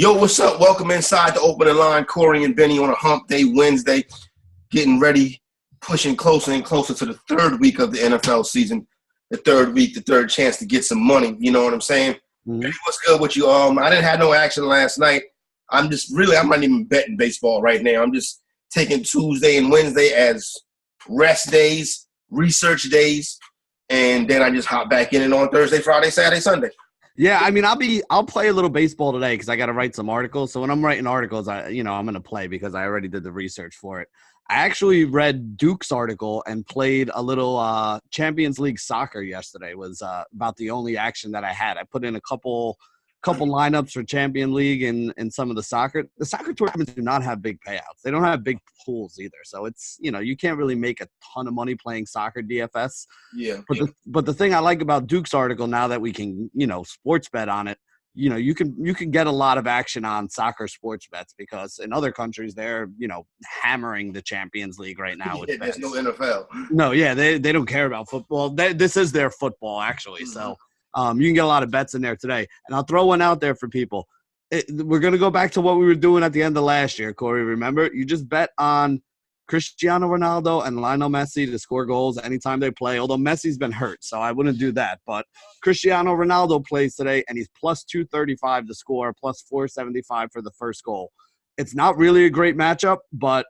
Yo, what's up? Welcome inside the opening line. Corey and Benny on a hump day Wednesday, getting ready, pushing closer and closer to the third week of the NFL season. The third week, the third chance to get some money. You know what I'm saying? Mm-hmm. Benny, what's good with you? I didn't have no action last night. I'm not even betting baseball right now. I'm just taking Tuesday and Wednesday as rest days, research days, and then I just hop back in on Thursday, Friday, Saturday, Sunday. Yeah, I mean, I'll play a little baseball today because I got to write some articles. So when I'm writing articles, I'm going to play because I already did the research for it. I actually read Duke's article and played a little Champions League soccer yesterday. It was about the only action that I had. I put in a couple lineups for Champions League and some of the soccer. The soccer tournaments do not have big payouts. They don't have big pools either. So it's, you can't really make a ton of money playing soccer DFS. Yeah. But the thing I like about Duke's article now that we can, sports bet on it, you can get a lot of action on soccer sports bets because in other countries they're, hammering the Champions League right now with bets. There's no NFL. No, yeah, they don't care about football. This is their football actually. Mm-hmm. So you can get a lot of bets in there today. And I'll throw one out there for people. We're going to go back to what we were doing at the end of last year, Corey. Remember? You just bet on Cristiano Ronaldo and Lionel Messi to score goals anytime they play, although Messi's been hurt, so I wouldn't do that. But Cristiano Ronaldo plays today, and he's plus 235 to score, plus 475 for the first goal. It's not really a great matchup, but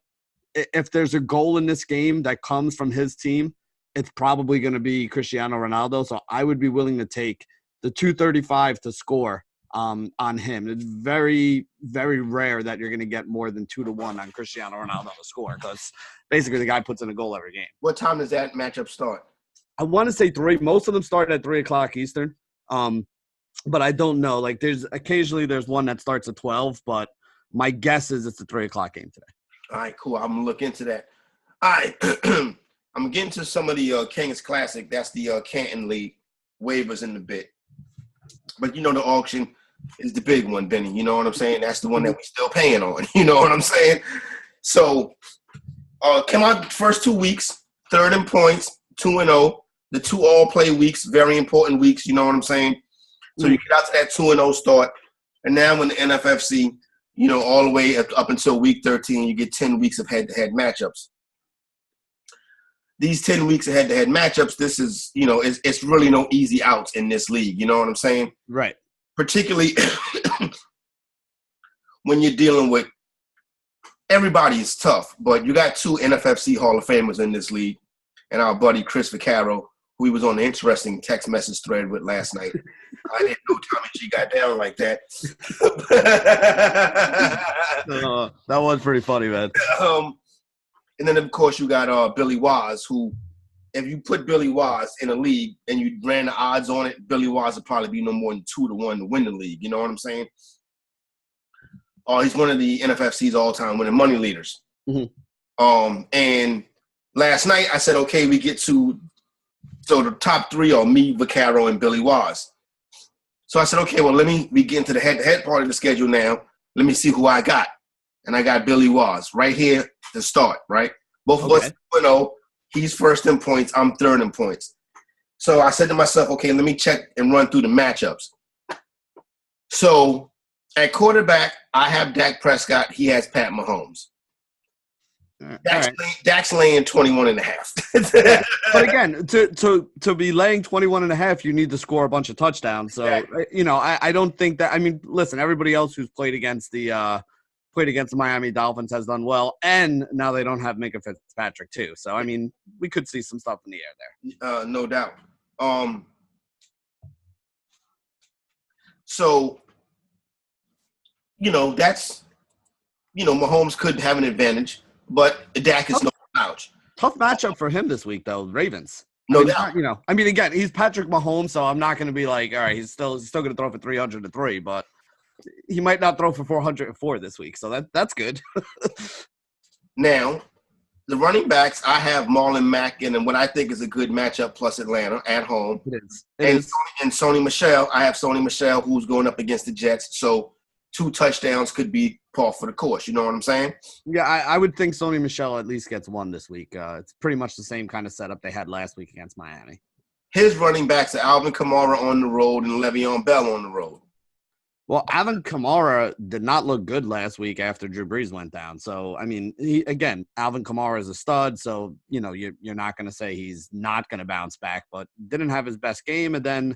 if there's a goal in this game that comes from his team, it's probably going to be Cristiano Ronaldo. So I would be willing to take the 235 to score on him. It's very, very rare that you're going to get more than 2-1 on Cristiano Ronaldo to score because basically the guy puts in a goal every game. What time does that matchup start? I want to say 3. Most of them start at 3 o'clock Eastern. But I don't know. Like there's one that starts at 12, but my guess is it's a 3 o'clock game today. All right, cool. I'm going to look into that. All right. I'm getting to some of the Kings Classic. That's the Canton League waivers in the bit. But the auction is the big one, Benny. You know what I'm saying? That's the one that we're still paying on. You know what I'm saying? So, come out first 2 weeks, third in points, 2-0. The 2 all-play weeks, very important weeks. You know what I'm saying? So you get out to that 2-0 start. And now in the NFFC, all the way up until week 13, you get 10 weeks of head-to-head matchups. These 10 weeks of head-to-head matchups, this is, it's really no easy outs in this league. You know what I'm saying? Right. Particularly when you're dealing with everybody is tough, but you got 2 NFFC Hall of Famers in this league, and our buddy Chris Vaccaro, who he was on an interesting text message thread with last night. I didn't know Tommy G got down like that. That was pretty funny, man. And then, of course, you got Billy Waz, who, if you put Billy Waz in a league and you ran the odds on it, Billy Waz would probably be no more than 2-1 to win the league. You know what I'm saying? He's one of the NFFC's all-time winning money leaders. Mm-hmm. And last night I said, okay, we get to – so the top 3 are me, Vaccaro, and Billy Waz. So I said, okay, well, we get into the head-to-head part of the schedule now. Let me see who I got. And I got Billy Waz right here to start, right? Both of us 2-0. He's first in points. I'm third in points. So I said to myself, okay, let me check and run through the matchups. So at quarterback, I have Dak Prescott. He has Pat Mahomes. Dak's laying 21.5. But again, to be laying 21.5, you need to score a bunch of touchdowns. So, exactly. I don't think that – I mean, listen, everybody else who's played against the Miami Dolphins has done well, and now they don't have Minka Fitzpatrick too. So, I mean, we could see some stuff in the air there. No doubt. So, that's, Mahomes could have an advantage, but Dak is no slouch. Tough matchup for him this week, though, Ravens. No doubt. Again, he's Patrick Mahomes, so I'm not going to be like, all right, he's still going to throw for 303, but he might not throw for 404 this week, so that's good. Now, the running backs, I have Marlon Mack and what I think is a good matchup plus Atlanta at home. It is. And Sony Michel, I have Sony Michel who's going up against the Jets, so 2 touchdowns could be par for the course. You know what I'm saying? Yeah, I would think Sony Michel at least gets 1 this week. It's pretty much the same kind of setup they had last week against Miami. His running backs are Alvin Kamara on the road and Le'Veon Bell on the road. Well, Alvin Kamara did not look good last week after Drew Brees went down. So, I mean, Alvin Kamara is a stud. So, you're not going to say he's not going to bounce back, but didn't have his best game. And then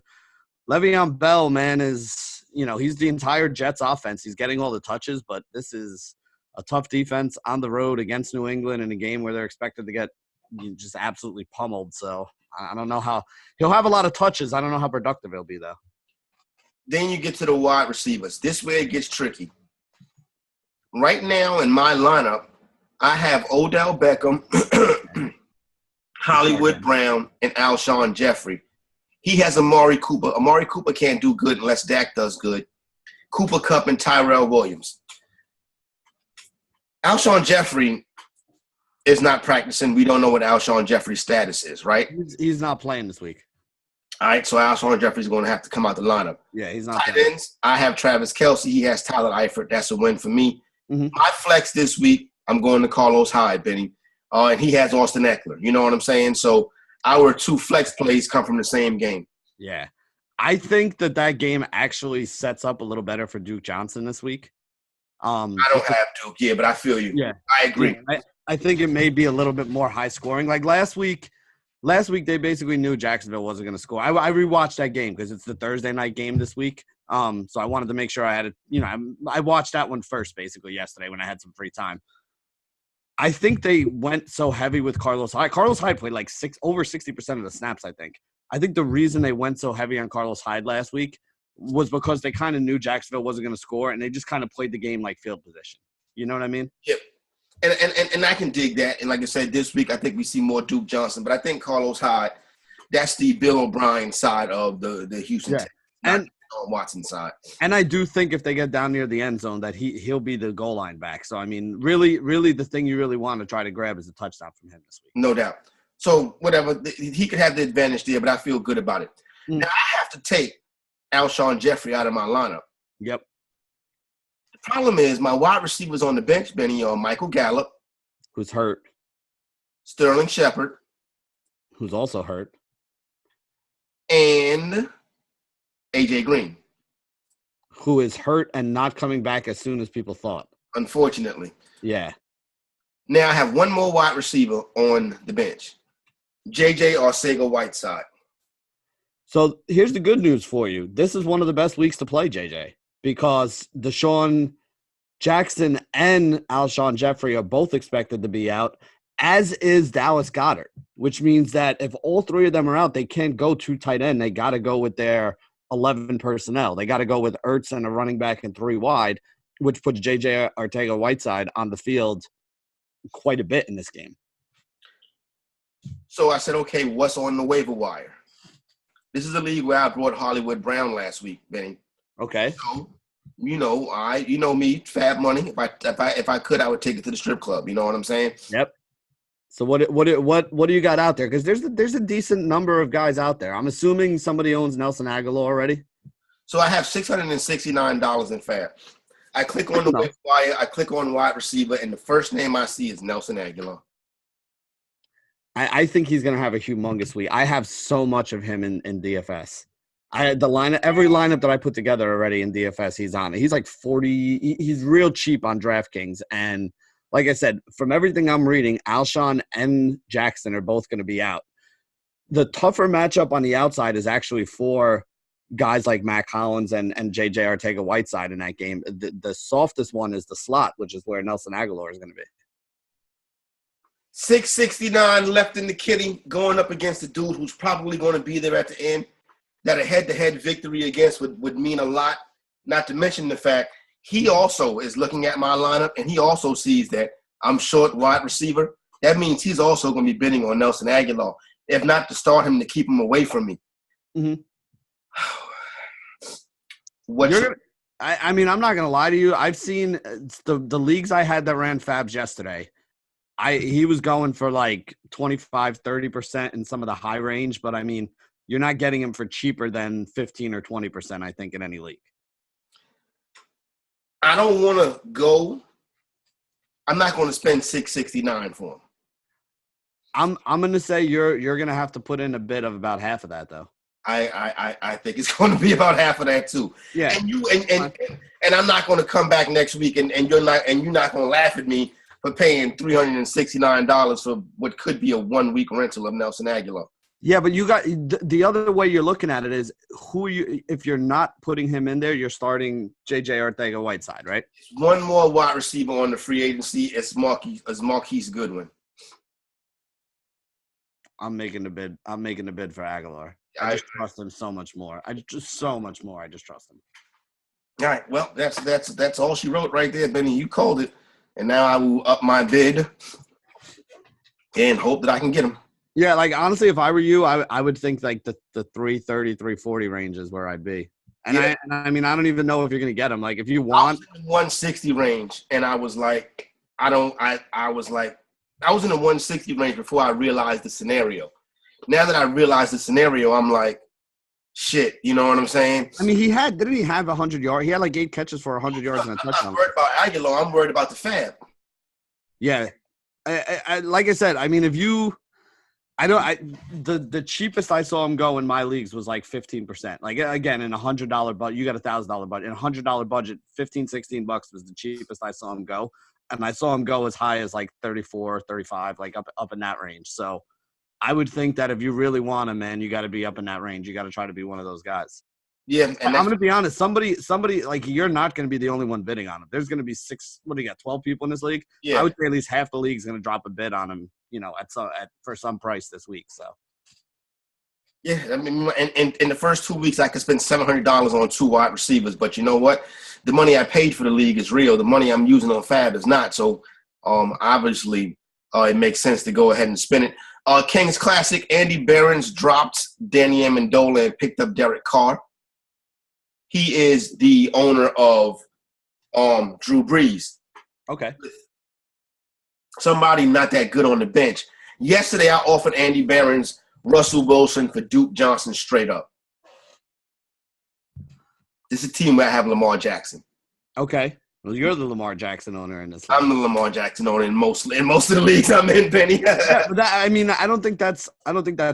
Le'Veon Bell, man, he's the entire Jets offense. He's getting all the touches, but this is a tough defense on the road against New England in a game where they're expected to get just absolutely pummeled. So I don't know how he'll have a lot of touches. I don't know how productive he'll be, though. Then you get to the wide receivers. This way it gets tricky. Right now in my lineup, I have Odell Beckham, Hollywood Brown, and Alshon Jeffrey. He has Amari Cooper. Amari Cooper can't do good unless Dak does good. Cooper Kupp and Tyrell Williams. Alshon Jeffrey is not practicing. We don't know what Alshon Jeffrey's status is, right? He's not playing this week. All right, so Alshon Jeffrey's going to have to come out the lineup. Yeah, he's not Tight ends, I have Travis Kelce. He has Tyler Eifert. That's a win for me. Mm-hmm. My flex this week, I'm going to Carlos Hyde, Benny. And he has Austin Eckler. You know what I'm saying? So our two flex plays come from the same game. Yeah. I think that game actually sets up a little better for Duke Johnson this week. I don't have Duke, but I feel you. Yeah. I agree. Yeah, I think it may be a little bit more high scoring. Like last week they basically knew Jacksonville wasn't going to score. I rewatched that game because it's the Thursday night game this week. So I wanted to make sure I had it. I watched that one first basically yesterday when I had some free time. I think they went so heavy with Carlos Hyde. Carlos Hyde played like over 60% of the snaps, I think. I think the reason they went so heavy on Carlos Hyde last week was because they kind of knew Jacksonville wasn't going to score, and they just kind of played the game like field position. You know what I mean? Yep. And I can dig that. And like I said, this week I think we see more Duke Johnson. But I think Carlos Hyde, that's the Bill O'Brien side of the Houston Texans, not Watson side. And I do think if they get down near the end zone that he'll be the goal line back. So, I mean, really the thing you really want to try to grab is a touchdown from him this week. No doubt. So, whatever. He could have the advantage there, but I feel good about it. Now, I have to take Alshon Jeffrey out of my lineup. Yep. The problem is my wide receivers on the bench, Benny, are Michael Gallup. Who's hurt. Sterling Shepard. Who's also hurt. And A.J. Green. Who is hurt and not coming back as soon as people thought. Unfortunately. Yeah. Now I have one more wide receiver on the bench. J.J. Arcega-Whiteside. So here's the good news for you. This is one of the best weeks to play J.J. because Deshaun Jackson and Alshon Jeffrey are both expected to be out, as is Dallas Goedert, which means that if all three of them are out, they can't go two tight end. They got to go with their 11 personnel. They got to go with Ertz and a running back and 3 wide, which puts J.J. Arcega-Whiteside on the field quite a bit in this game. So I said, okay, what's on the waiver wire? This is a league where I brought Hollywood Brown last week, Benny. Okay. So, you know me, Fab Money. If I could, I would take it to the strip club. You know what I'm saying? Yep. So what do you got out there? Because there's a decent number of guys out there. I'm assuming somebody owns Nelson Aguilar already. So I have $669 in Fab. I click on the waiver wire. I click on wide receiver, and the first name I see is Nelson Aguilar. I think he's going to have a humongous week. I have so much of him in DFS. Every lineup that I put together already in DFS, he's on it. He's like 40. He's real cheap on DraftKings. And like I said, from everything I'm reading, Alshon and Jackson are both going to be out. The tougher matchup on the outside is actually for guys like Mac Hollins and J.J. Arcega-Whiteside in that game. The softest one is the slot, which is where Nelson Aguilar is going to be. 669 left in the kitty, going up against the dude who's probably going to be there at the end. That a head-to-head victory against would mean a lot, not to mention the fact he also is looking at my lineup, and he also sees that I'm short wide receiver. That means he's also going to be bidding on Nelson Aguilar, if not to start him, to keep him away from me. Mm-hmm. I mean, I'm not going to lie to you. I've seen the leagues I had that ran Fabs yesterday. He was going for like 25, 30% in some of the high range, but I mean, you're not getting him for cheaper than 15 or 20%, I think, in any league. I don't want to go. I'm not going to spend $669 for him. I'm going to say you're going to have to put in a bid of about half of that, though. I think it's going to be about half of that too. Yeah. And I'm not going to come back next week and you're not going to laugh at me for paying $369 for what could be a 1 week rental of Nelson Aguilar. Yeah, but you got the other way you're looking at it is if you're not putting him in there, you're starting JJ Arcega-Whiteside, right? One more wide receiver on the free agency. It's Marquise Goodwin. I'm making the bid. I'm making the bid for Aguilar. I just trust him so much more. I just trust him. All right. Well, that's all she wrote right there, Benny. You called it, and now I will up my bid and hope that I can get him. Yeah, like honestly, if I were you, I would think like the 330, 340 range is where I'd be. And yeah. I mean, I don't even know if you're gonna get him. Like if you want, I was in the 160 range, and I was like, I was in the 160 range before I realized the scenario. Now that I realize the scenario, I'm like, shit. You know what I'm saying? I mean, didn't he have 100 yards? He had like 8 catches for 100 yards and a touchdown. I'm not worried about Aguilar. I'm worried about the fab. Yeah, I like I said. I mean, if you. The cheapest I saw him go in my leagues was like 15%. Like again, in $100 budget, you got $1,000 budget. In $100 budget, $15-16 was the cheapest I saw him go. And I saw him go as high as like 34, 35, like up in that range. So I would think that if you really want him, man, you got to be up in that range. You got to try to be one of those guys. Yeah. And I'm going to be honest. Somebody like you're not going to be the only one bidding on him. There's going to be 12 people in this league. Yeah. I would say at least half the league is going to drop a bid on him. You know, for some price this week. So, yeah, I mean, in the first 2 weeks, I could spend $700 on 2 wide receivers. But you know what? The money I paid for the league is real. The money I'm using on Fab is not. So, obviously, it makes sense to go ahead and spin it. Kings Classic, Andy Behrens dropped Danny Amendola and picked up Derek Carr. He is the owner of Drew Brees. Okay. Somebody not that good on the bench. Yesterday, I offered Andy Behrens Russell Wilson for Duke Johnson straight up. This is a team where I have Lamar Jackson. Okay. Well, you're the Lamar Jackson owner in this league. I'm the Lamar Jackson owner in most of the leagues I'm in, Benny. Yeah, but I mean, I don't think that's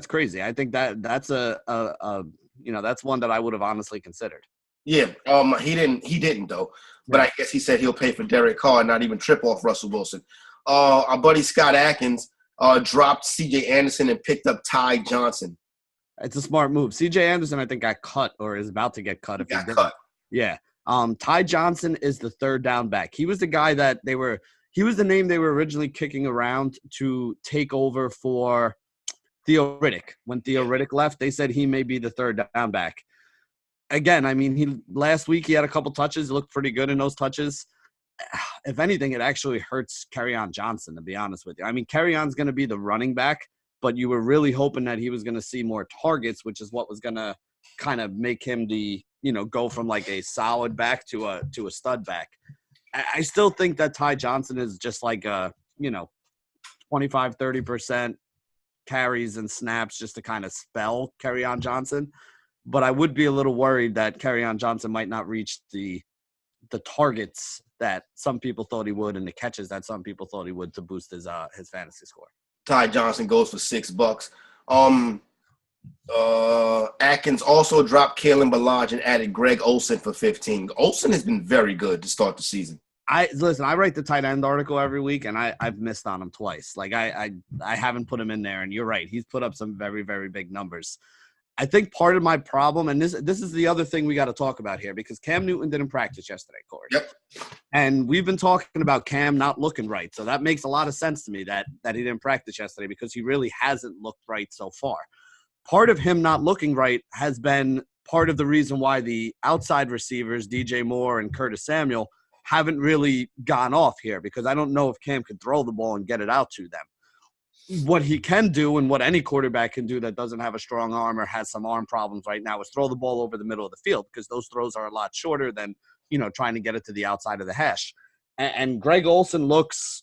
crazy. I think that's that's one that I would have honestly considered. Yeah. He didn't though. But I guess he said he'll pay for Derek Carr and not even trip off Russell Wilson. Our buddy Scott Atkins dropped C.J. Anderson and picked up Ty Johnson. It's a smart move. C.J. Anderson, I think, got cut or is about to get cut. He got cut. Yeah. Ty Johnson is the third down back. He was the guy that he was the name they were originally kicking around to take over for Theo Riddick. When Theo Riddick left, they said he may be the third down back. Again, I mean, last week he had a couple touches. He looked pretty good in those touches. If anything, it actually hurts Kerryon Johnson, to be honest with you. I mean, Kerryon's going to be the running back, but you were really hoping that he was going to see more targets, which is what was going to kind of make him go from like a solid back to a stud back. I still think that Ty Johnson is just like 25-30% carries and snaps just to kind of spell Kerryon Johnson. But I would be a little worried that Kerryon Johnson might not reach the targets that some people thought he would and the catches that some people thought he would to boost his fantasy score. Ty Johnson goes for $6. Atkins also dropped Kalen Ballage and added Greg Olsen for $15. Olsen has been very good to start the season. I write the tight end article every week, and I've missed on him twice. Like I haven't put him in there, and you're right. He's put up some very, very big numbers. I think part of my problem, and this is the other thing we got to talk about here, because Cam Newton didn't practice yesterday, Corey. Yep. And we've been talking about Cam not looking right. So that makes a lot of sense to me that he didn't practice yesterday, because he really hasn't looked right so far. Part of him not looking right has been part of the reason why the outside receivers, DJ Moore and Curtis Samuel, haven't really gone off here, because I don't know if Cam can throw the ball and get it out to them. What he can do, and what any quarterback can do that doesn't have a strong arm or has some arm problems right now, is throw the ball over the middle of the field, because those throws are a lot shorter than, trying to get it to the outside of the hash. And Greg Olsen looks,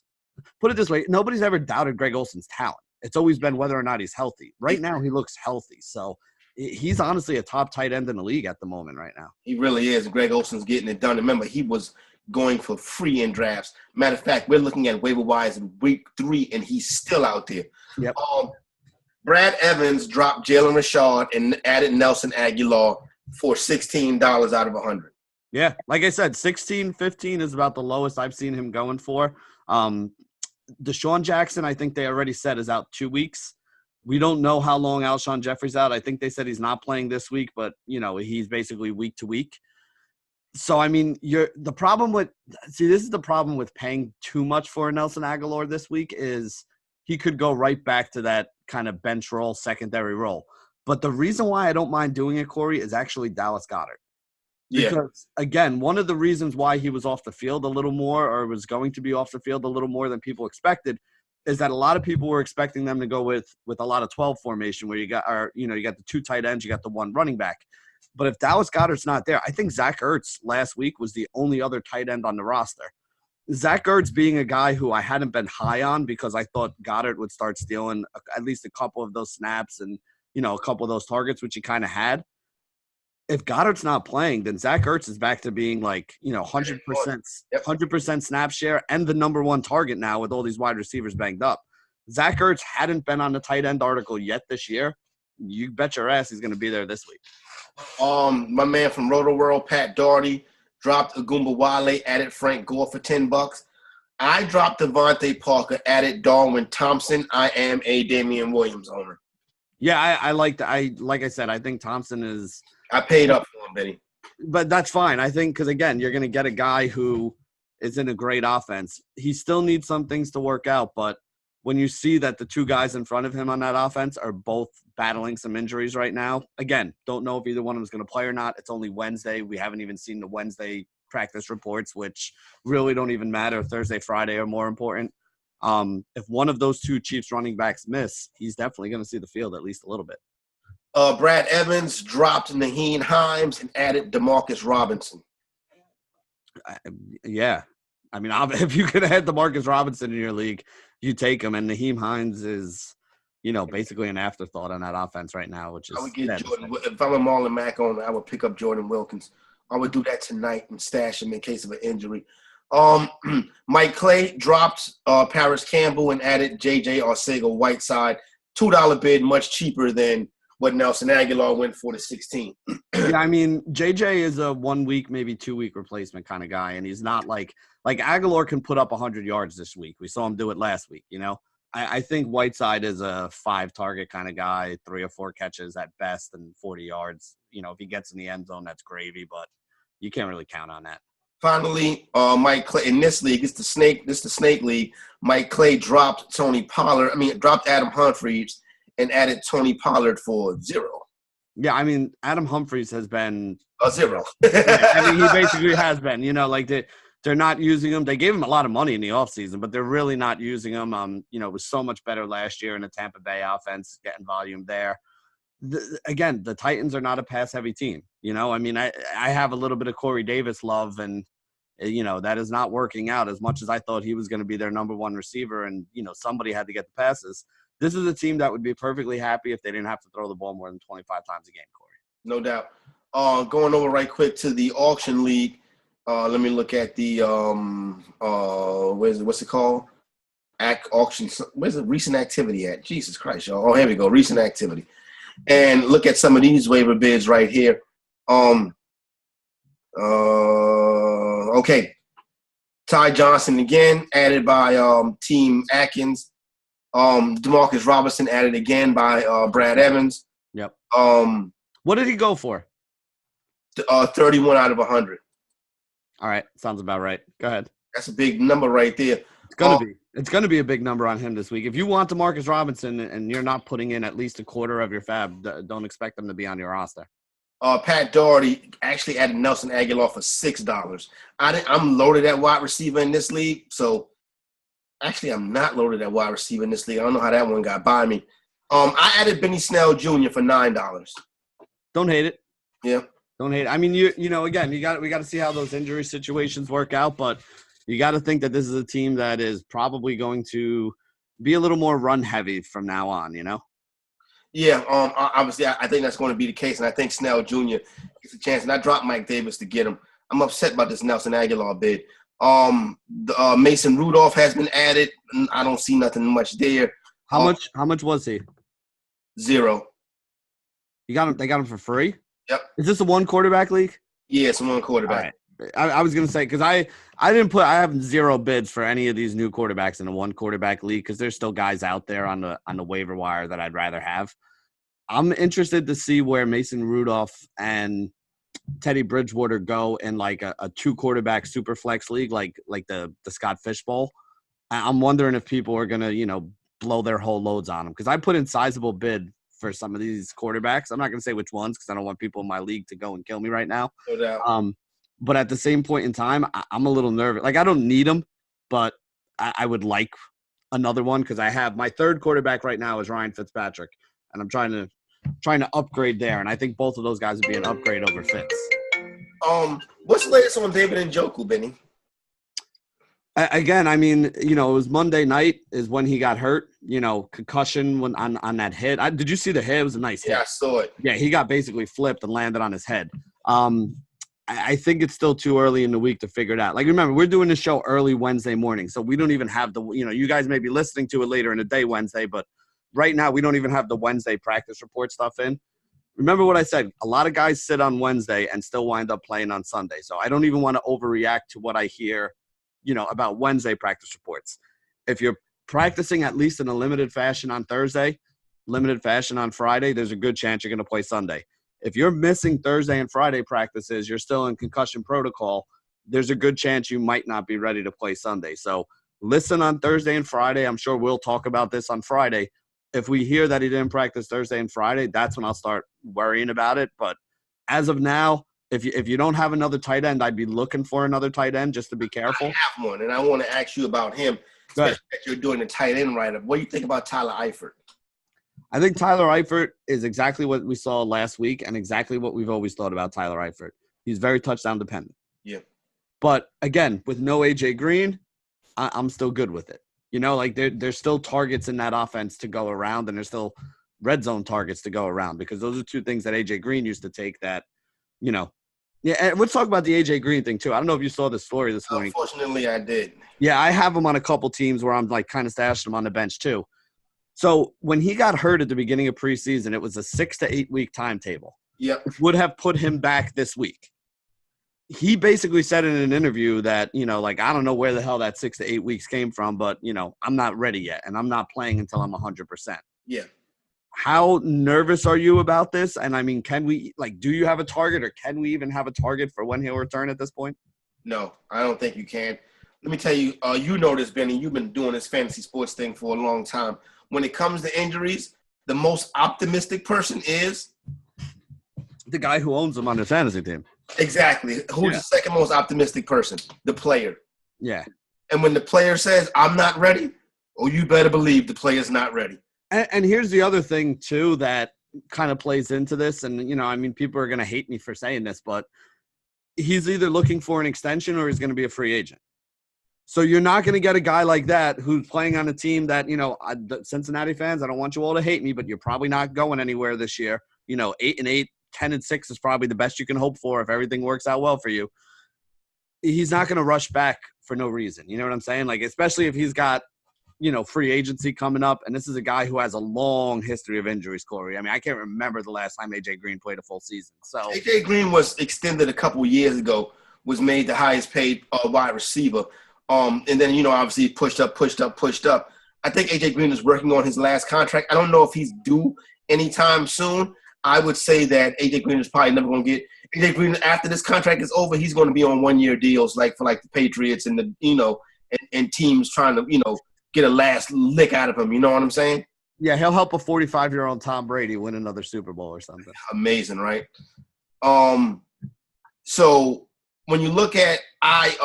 put it this way, nobody's ever doubted Greg Olsen's talent. It's always been whether or not he's healthy. Right now, he looks healthy. So he's honestly a top tight end in the league at the moment right now. He really is. Greg Olsen's getting it done. Remember, he was going for free in drafts. Matter of fact, we're looking at waiver wires in week 3, and he's still out there. Yep. Brad Evans dropped Jalen Rashad and added Nelson Aguilar for $16 out of 100. Yeah, like I said, 16, 15 is about the lowest I've seen him going for. Deshaun Jackson, I think they already said, is out 2 weeks. We don't know how long Alshon Jeffrey's out. I think they said he's not playing this week, but, he's basically week to week. So, I mean, this is the problem with paying too much for a Nelson Aguilar this week is he could go right back to that kind of bench role, secondary role. But the reason why I don't mind doing it, Corey, is actually Dallas Goedert. Yeah. Because, again, one of the reasons why he was off the field a little more or was going to be off the field a little more than people expected is that a lot of people were expecting them to go with a lot of 12 formation where you got the two tight ends, you got the one running back. But if Dallas Goedert's not there, I think Zach Ertz last week was the only other tight end on the roster. Zach Ertz being a guy who I hadn't been high on because I thought Goedert would start stealing at least a couple of those snaps and, a couple of those targets, which he kind of had. If Goddard's not playing, then Zach Ertz is back to being 100% snap share and the number one target now with all these wide receivers banged up. Zach Ertz hadn't been on the tight end article yet this year. You bet your ass he's going to be there this week. My man from Roto World, Pat Doherty, dropped Agumba Wale, added Frank Gore for $10. I dropped Devontae Parker, added Darwin Thompson. I am a Damian Williams owner. Yeah, I like I said, I think Thompson is – I paid up for him, Benny. But that's fine. I think because, again, you're going to get a guy who is in a great offense. He still needs some things to work out, but when you see that the two guys in front of him on that offense are both battling some injuries right now, again, don't know if either one of them is going to play or not. It's only Wednesday. We haven't even seen the Wednesday practice reports, which really don't even matter. Thursday, Friday are more important. If one of those two Chiefs running backs miss, he's definitely going to see the field at least a little bit. Brad Evans dropped Naheem Hines and added Demarcus Robinson. Yeah. I mean, if you could have had Demarcus Robinson in your league, you take him. And Naheem Hines is, basically an afterthought on that offense right now, which is – I would get Jordan. If I'm a Marlon Mack owner, I would pick up Jordan Wilkins. I would do that tonight and stash him in case of an injury. Mike Clay dropped Paris Campbell and added J.J. Arcega-Whiteside. $2 bid, much cheaper than what Nelson Aguilar went for the 16. Yeah, I mean, JJ is a 1 week, maybe 2 week replacement kind of guy, and he's not like Aguilar can put up 100 yards this week. We saw him do it last week, I think Whiteside is a 5 target kind of guy, 3 or 4 catches at best and 40 yards. If he gets in the end zone, that's gravy, but you can't really count on that. Finally, Mike Clay in this league, this is the Snake League. Mike Clay dropped dropped Adam Humphries and added Tony Pollard for $0. Yeah, I mean, Adam Humphries has been a $0. I mean, he basically has been. They're not using him. They gave him a lot of money in the offseason, but they're really not using him. It was so much better last year in the Tampa Bay offense, getting volume there. Again, the Titans are not a pass-heavy team. I have a little bit of Corey Davis love, and, that is not working out as much as I thought he was going to be their number one receiver, and, somebody had to get the passes. This is a team that would be perfectly happy if they didn't have to throw the ball more than 25 times a game, Corey. No doubt. Going over right quick to the auction league. Let me look at the what's it called? Auction. Where's the recent activity at? Jesus Christ, y'all. Oh, here we go. Recent activity. And look at some of these waiver bids right here. Okay. Ty Johnson again, added by Team Atkins. Demarcus Robinson added again by Brad Evans. Yep. What did he go for? 31 out of 100. All right. Sounds about right. Go ahead. That's a big number right there. It's gonna be a big number on him this week. If you want Demarcus Robinson and you're not putting in at least a quarter of your fab, don't expect them to be on your roster. Pat Doherty actually added Nelson Aguilar for $6. I'm loaded at wide receiver in this league, so actually I'm not loaded at wide receiver in this league. I don't know how that one got by me. I added Benny Snell Jr. for $9. Don't hate it. Yeah. Don't hate it. I mean, again, we got to see how those injury situations work out, but you got to think that this is a team that is probably going to be a little more run heavy from now on, Yeah, obviously I think that's going to be the case, and I think Snell Jr. gets a chance. And I dropped Mike Davis to get him. I'm upset about this Nelson Aguilar bid. Mason Rudolph has been added. I don't see nothing much there. How much was he? 0. You got him. They got him for free. Yep. Is this a one quarterback league? Yeah, it's 1 quarterback. All right. I was gonna say because I have 0 bids for any of these new quarterbacks in a one quarterback league because there's still guys out there on the waiver wire that I'd rather have. I'm interested to see where Mason Rudolph and Teddy Bridgewater go in like a 2 quarterback super flex league like the Scott Fish Bowl. I'm wondering if people are gonna blow their whole loads on them because I put in sizable bid for some of these quarterbacks. I'm not gonna say which ones because I don't want people in my league to go and kill me right now. No doubt. But at the same point in time, I'm a little nervous. Like, I don't need them, but I would like another one because I have my 3rd quarterback right now is Ryan Fitzpatrick, and I'm trying to upgrade there. And I think both of those guys would be an upgrade over Fitz. What's the latest on David Njoku, Benny? Again, I mean, it was Monday night is when he got hurt. Concussion on that hit. Did you see the hit? It was a nice hit. Yeah, I saw it. Yeah, he got basically flipped and landed on his head. I think it's still too early in the week to figure it out. Like, remember, we're doing this show early Wednesday morning, so we don't even have you guys may be listening to it later in the day Wednesday, but right now we don't even have the Wednesday practice report stuff in. Remember what I said, a lot of guys sit on Wednesday and still wind up playing on Sunday, so I don't even want to overreact to what I hear, about Wednesday practice reports. If you're practicing at least in a limited fashion on Thursday, limited fashion on Friday, there's a good chance you're going to play Sunday. If you're missing Thursday and Friday practices, you're still in concussion protocol, there's a good chance you might not be ready to play Sunday. So listen on Thursday and Friday. I'm sure we'll talk about this on Friday. If we hear that he didn't practice Thursday and Friday, that's when I'll start worrying about it. But as of now, if you don't have another tight end, I'd be looking for another tight end just to be careful. I have one, and I want to ask you about him, especially that you're doing the tight end write-up. What do you think about Tyler Eifert? I think Tyler Eifert is exactly what we saw last week and exactly what we've always thought about Tyler Eifert. He's very touchdown dependent. Yeah. But, again, with no A.J. Green, I'm still good with it. There's still targets in that offense to go around, and there's still red zone targets to go around because those are 2 things that A.J. Green used to take that, Yeah, and let's talk about the A.J. Green thing, too. I don't know if you saw this story this morning. Unfortunately, I did. Yeah, I have him on a couple teams where I'm, kind of stashing him on the bench, too. So when he got hurt at the beginning of preseason, it was a 6 to 8 week timetable. Yep. Which would have put him back this week. He basically said in an interview that, I don't know where the hell that 6 to 8 weeks came from, but, I'm not ready yet, and I'm not playing until I'm 100%. Yeah. How nervous are you about this? And, I mean, can we – do you have a target or can we even have a target for when he'll return at this point? No, I don't think you can. Let me tell you, you know this, Benny. You've been doing this fantasy sports thing for a long time. When it comes to injuries, the most optimistic person is the guy who owns them on his fantasy team. Exactly. Who's the second most optimistic person? The player. Yeah. And when the player says, I'm not ready, you better believe the player's not ready. And here's the other thing, too, that kind of plays into this. And, people are going to hate me for saying this, but he's either looking for an extension or he's going to be a free agent. So you're not going to get a guy like that who's playing on a team that, Cincinnati fans, I don't want you all to hate me, but you're probably not going anywhere this year. 8-8, 10-6 is probably the best you can hope for if everything works out well for you. He's not going to rush back for no reason. You know what I'm saying? Especially if he's got, free agency coming up. And this is a guy who has a long history of injuries, Corey. I mean, I can't remember the last time A.J. Green played a full season. So A.J. Green was extended a couple years ago, was made the highest paid wide receiver. And then, obviously pushed up. I think A.J. Green is working on his last contract. I don't know if he's due anytime soon. I would say that A.J. Green is probably never going to get – A.J. Green, after this contract is over, he's going to be on one-year deals for the Patriots and and teams trying to, get a last lick out of him. You know what I'm saying? Yeah, he'll help a 45-year-old Tom Brady win another Super Bowl or something. Amazing, right? So when you look at a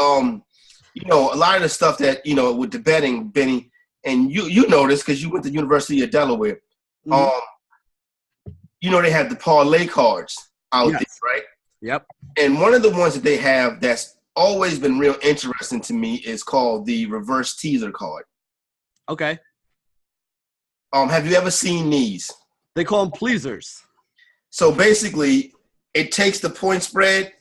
lot of the stuff that, with the betting, Benny, and you know this because you went to University of Delaware. Mm-hmm. They have the parlay cards out there, right? Yep. And one of the ones that they have that's always been real interesting to me is called the reverse teaser card. Okay. Have you ever seen these? They call them pleasers. So basically, it takes the point spread,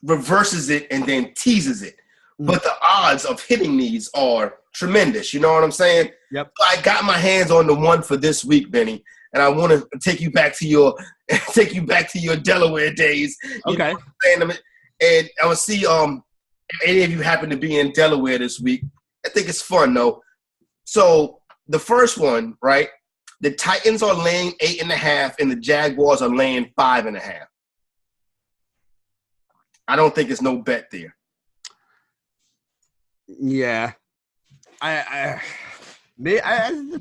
reverses it, and then teases it. But the odds of hitting these are tremendous. You know what I'm saying? Yep. I got my hands on the one for this week, Benny. and I want to take you back to your Delaware days. Okay. And I want to see if any of you happen to be in Delaware this week. I think it's fun though. So the first one, right? The Titans are laying 8.5, and the Jaguars are laying 5.5. I don't think it's no bet there. Yeah, the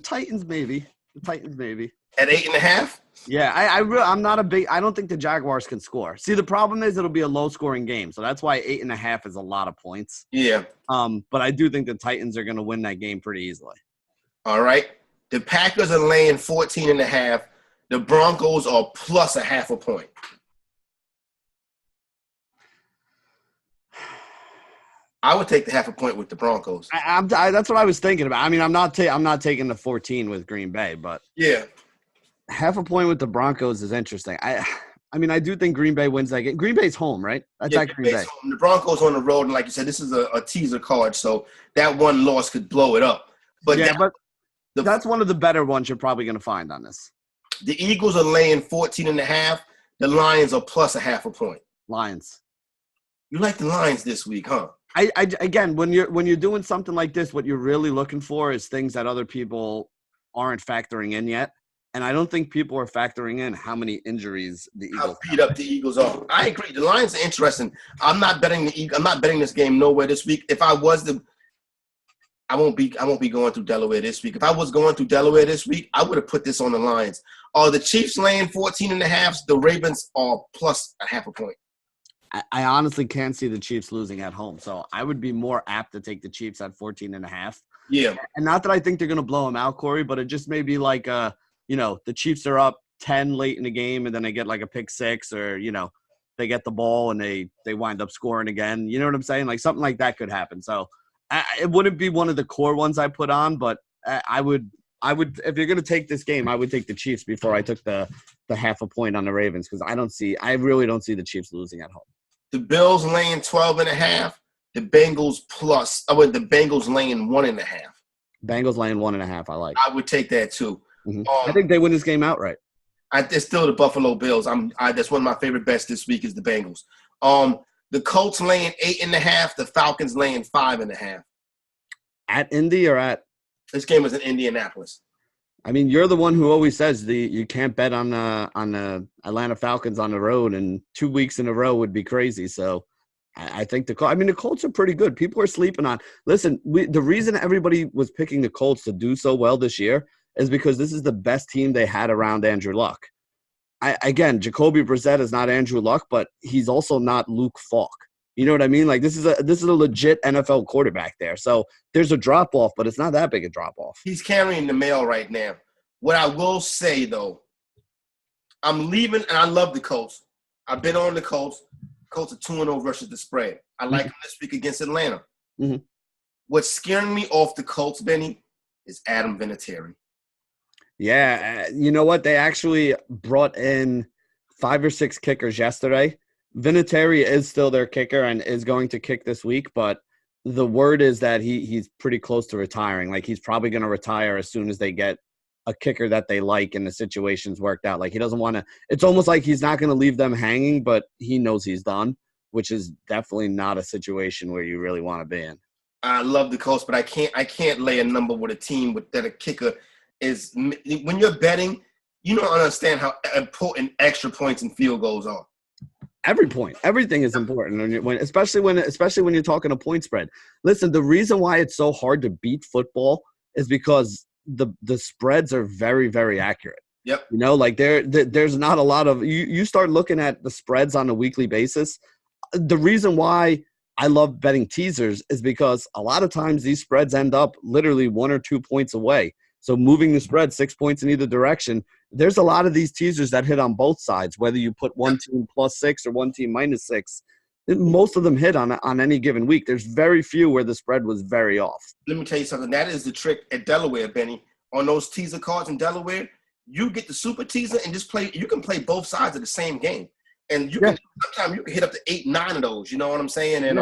Titans maybe. The Titans maybe at 8.5. Yeah, I'm not a big. I don't think the Jaguars can score. See, the problem is it'll be a low-scoring game, so that's why 8.5 is a lot of points. Yeah. But I do think the Titans are going to win that game pretty easily. All right. The Packers are laying 14.5. The Broncos are plus 0.5 point. I would take the 0.5 point with the Broncos. That's what I was thinking about. I mean, I'm not taking the 14 with Green Bay, but yeah, 0.5 point with the Broncos is interesting. I mean, I do think Green Bay wins that game. Green Bay's home, right? That's at Green Bay. Home. The Broncos on the road, and like you said, this is a teaser card, so that one loss could blow it up. But that's one of the better ones you're probably going to find on this. The Eagles are laying 14.5. The Lions are plus 0.5 point. Lions. You like the Lions this week, huh? Again, when you're doing something like this, what you're really looking for is things that other people aren't factoring in yet. And I don't think people are factoring in how many injuries the Eagles how beat up the Eagles are. I agree. The Lions are interesting. I'm not betting this game nowhere this week. If I was I won't be going through Delaware this week. If I was going through Delaware this week, I would have put this on the Lions. Are the Chiefs laying 14.5? The Ravens are plus 0.5 point. I honestly can't see the Chiefs losing at home, so I would be more apt to take the Chiefs at 14.5. Yeah. And not that I think they're going to blow them out, Corey, but it just may be like, the Chiefs are up 10 late in the game, and then they get like a pick six, or, they get the ball and they wind up scoring again. You know what I'm saying? Like something like that could happen. So it wouldn't be one of the core ones I put on, but I would, if you're going to take this game, I would take the Chiefs before I took the 0.5 point on the Ravens, because I really don't see the Chiefs losing at home. The Bills laying 12.5. The Bengals laying 1.5. Bengals laying 1.5. I like. I would take that too. Mm-hmm. I think they win this game outright. It's still the Buffalo Bills. That's one of my favorite bets this week is the Bengals. The Colts laying 8.5. The Falcons laying 5.5. At Indy or at? This game is in Indianapolis. I mean, you're the one who always says you can't bet on the Atlanta Falcons on the road, and 2 weeks in a row would be crazy. So I think the Colts are pretty good. People are sleeping on. Listen, the reason everybody was picking the Colts to do so well this year is because this is the best team they had around Andrew Luck. Jacoby Brissett is not Andrew Luck, but he's also not Luke Falk. You know what I mean? Like this is a legit NFL quarterback there. So there's a drop off, but it's not that big a drop off. He's carrying the mail right now. What I will say though, I'm leaving, and I love the Colts. I've been on the Colts. Colts are 2-0 versus the spread. I like them this week against Atlanta. Mm-hmm. What's scaring me off the Colts, Benny, is Adam Vinatieri. Yeah, you know what? They actually brought in 5 or 6 kickers yesterday. Vinatieri is still their kicker and is going to kick this week, but the word is that he's pretty close to retiring. Like he's probably going to retire as soon as they get a kicker that they like and the situation's worked out. Like he doesn't want to – it's almost like he's not going to leave them hanging, but he knows he's done, which is definitely not a situation where you really want to be in. I love the Colts, but I can't lay a number with a team that a kicker is – when you're betting, you don't understand how important extra points and field goals are. Every point, everything is important, especially when you're talking a point spread. Listen, the reason why it's so hard to beat football is because the spreads are very, very accurate. Yep. Like there's not a lot of you start looking at the spreads on a weekly basis. The reason why I love betting teasers is because a lot of times these spreads end up literally 1 or 2 points away. So moving the spread 6 points in either direction, there's a lot of these teasers that hit on both sides, whether you put one team +6 or one team -6. Most of them hit on any given week. There's very few where the spread was very off. Let me tell you something. That is the trick at Delaware, Benny. On those teaser cards in Delaware, you get the super teaser and just play. You can play both sides of the same game, and sometimes you can hit up to 8, 9 of those. You know what I'm saying? And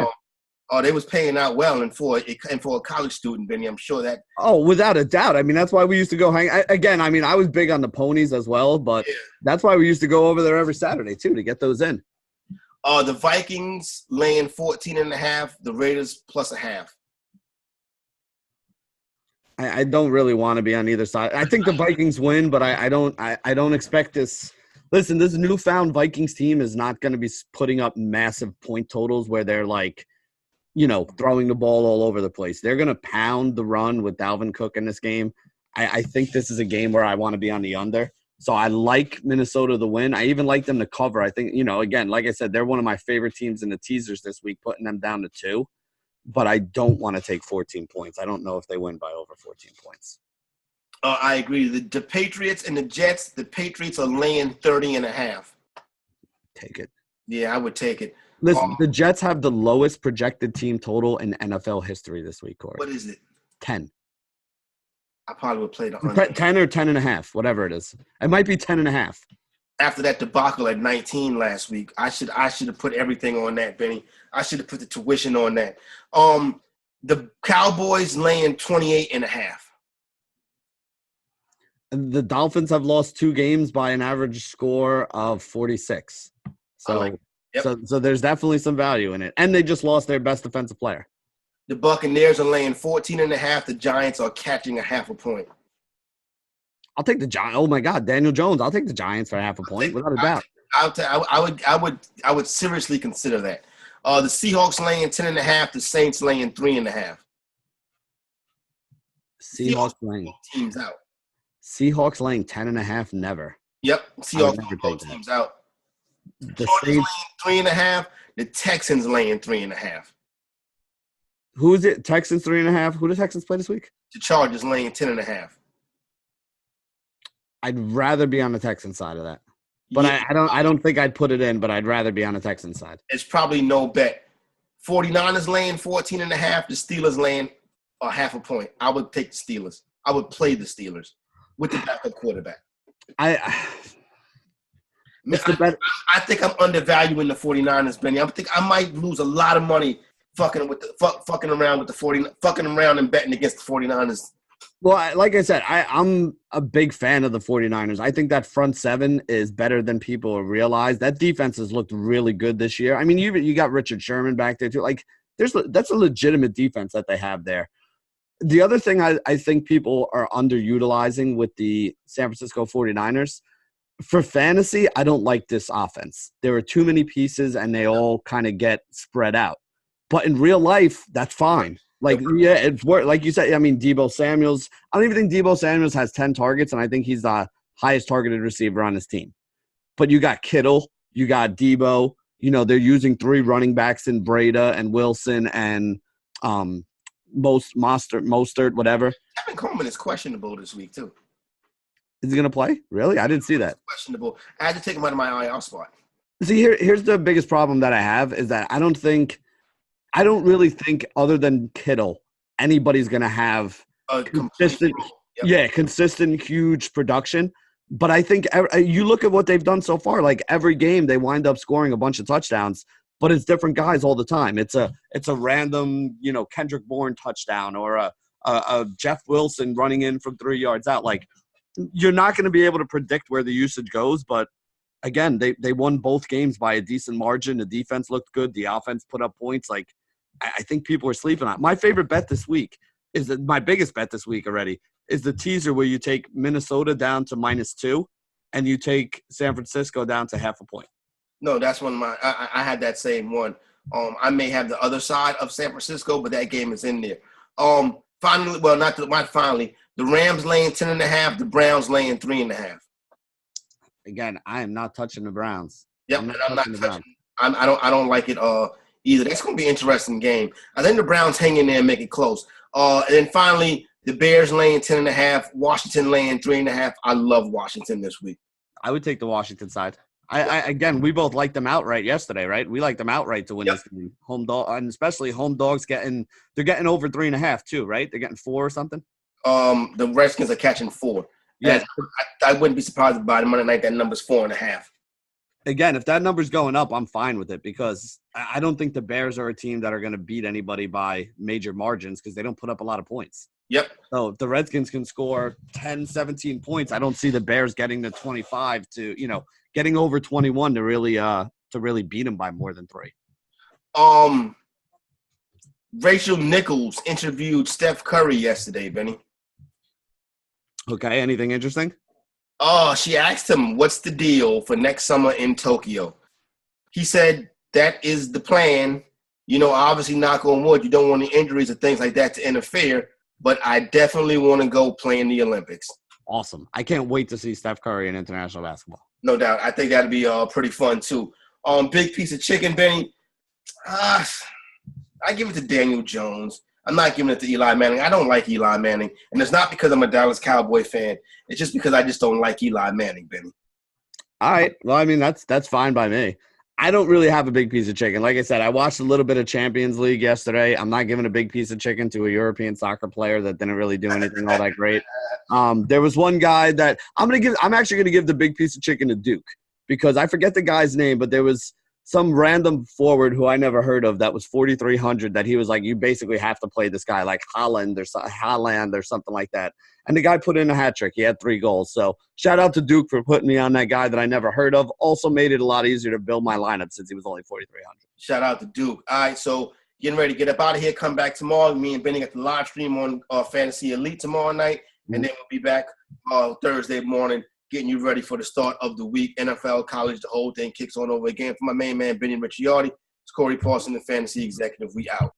Oh, they was paying out well, and for a college student, Benny, I'm sure that. Oh, without a doubt. I mean, that's why we used to go hang. Again, I mean, I was big on the ponies as well, but that's why we used to go over there every Saturday too to get those in. The Vikings laying 14.5. The Raiders plus a half. I don't really want to be on either side. I think the Vikings win, but I don't expect this. Listen, this newfound Vikings team is not going to be putting up massive point totals where they're like, throwing the ball all over the place. They're going to pound the run with Dalvin Cook in this game. I think this is a game where I want to be on the under. So I like Minnesota to win. I even like them to cover. I think, again, like I said, they're one of my favorite teams in the teasers this week, putting them down to 2. But I don't want to take 14 points. I don't know if they win by over 14 points. I agree. The Patriots and the Jets, the Patriots are laying 30.5. Take it. Yeah, I would take it. Listen, the Jets have the lowest projected team total in NFL history this week, Corey. What is it? 10. I probably would play the under. 10 or 10.5, whatever it is. It might be 10.5. After that debacle at 19 last week, I should have put everything on that, Benny. I should have put the tuition on that. The Cowboys laying 28.5. The Dolphins have lost 2 games by an average score of 46. So, so there's definitely some value in it. And they just lost their best defensive player. The Buccaneers are laying 14.5. The Giants are catching a half a point. I'll take the Giants. Oh my God, Daniel Jones. I'll take the Giants for half a point, without a doubt. I would seriously consider that. The Seahawks laying 10.5. The Saints laying 3.5. Seahawks laying teams out. Seahawks laying 10.5. Never. Yep. Seahawks teams out. The Saints laying 3.5. The Texans laying 3.5. Who is it? Texans 3.5. Who do the Texans play this week? The Chargers laying 10.5. I'd rather be on the Texans side of that. But yeah. I don't think I'd put it in, but I'd rather be on the Texans side. It's probably no bet. 49ers laying 14.5. The Steelers laying a half a point. I would take the Steelers. I would play the Steelers with the backup quarterback. I think I'm undervaluing the 49ers, Benny. I think I might lose a lot of money fucking around and betting against the 49ers. Well, like I said, I'm a big fan of the 49ers. I think that front seven is better than people realize. That defense has looked really good this year. I mean, you got Richard Sherman back there too. Like, that's a legitimate defense that they have there. The other thing I think people are underutilizing with the San Francisco 49ers, for fantasy, I don't like this offense. There are too many pieces, and they all kind of get spread out. But in real life, that's fine. Like, yeah, it's work. Like you said, I mean, Deebo Samuels. I don't even think Deebo Samuels has 10 targets, and I think he's the highest targeted receiver on his team. But you got Kittle, you got Deebo. They're using 3 running backs in Breda and Wilson and Mostert, whatever. Kevin Coleman is questionable this week too. Is he going to play? Really? I didn't see that. Questionable. I had to take him out of my IR spot. See, here's the biggest problem that I have is that I don't really think other than Kittle, anybody's going to have consistent, consistent, huge production. But I think you look at what they've done so far. Like, every game, they wind up scoring a bunch of touchdowns, but it's different guys all the time. It's a random, Kendrick Bourne touchdown or a Jeff Wilson running in from 3 yards out. Like, you're not going to be able to predict where the usage goes, but again, they won both games by a decent margin. The defense looked good. The offense put up points. Like, I think people are sleeping on it. My favorite bet this week my biggest bet this week already is the teaser where you take Minnesota down to -2 and you take San Francisco down to half a point. No, that's one of my. I had that same one. I may have the other side of San Francisco, but that game is in there. Finally, well, not finally. The Rams laying 10.5. The Browns laying 3.5. Again, I am not touching the Browns. Yep, I'm not touching. I don't like it either. That's going to be an interesting game. I think the Browns hang in there and make it close. And then finally, the Bears laying 10.5. Washington laying 3.5. I love Washington this week. I would take the Washington side. Again, we both liked them outright yesterday, right? We liked them outright to win this game. Home dog, and especially home dogs getting over 3.5 too, right? They're getting 4 or something. The Redskins are catching 4. Yeah, I wouldn't be surprised by the Monday night that number's 4.5. Again, if that number's going up, I'm fine with it because I don't think the Bears are a team that are going to beat anybody by major margins because they don't put up a lot of points. Yep. So if the Redskins can score 10, 17 points, I don't see the Bears getting to 25 to, getting over 21 to really beat them by more than 3. Rachel Nichols interviewed Steph Curry yesterday, Benny. Okay, anything interesting? Oh, she asked him, what's the deal for next summer in Tokyo? He said, that is the plan. Obviously, knock on wood, you don't want any injuries or things like that to interfere, but I definitely want to go play in the Olympics. Awesome. I can't wait to see Steph Curry in international basketball. No doubt. I think that'd be pretty fun, too. Big piece of chicken, Benny. I give it to Daniel Jones. I'm not giving it to Eli Manning. I don't like Eli Manning. And it's not because I'm a Dallas Cowboy fan. It's just because I just don't like Eli Manning, Benny. All right. Well, I mean, that's fine by me. I don't really have a big piece of chicken. Like I said, I watched a little bit of Champions League yesterday. I'm not giving a big piece of chicken to a European soccer player that didn't really do anything all that great. There was one guy that I'm actually going to give the big piece of chicken to Duke because I forget the guy's name, but there was some random forward who I never heard of that was 4,300 that he was like, you basically have to play this guy like Haaland or something like that. And the guy put in a hat trick. He had 3 goals. So shout out to Duke for putting me on that guy that I never heard of. Also made it a lot easier to build my lineup since he was only 4,300. Shout out to Duke. All right, so getting ready to get up out of here, come back tomorrow. Me and Benny got the live stream on Fantasy Elite tomorrow night. And then we'll be back Thursday morning getting you ready for the start of the week. NFL, college, the whole thing kicks on over again. For my main man, Benny Ricciardi, it's Corey Parson, the Fantasy Executive. We out.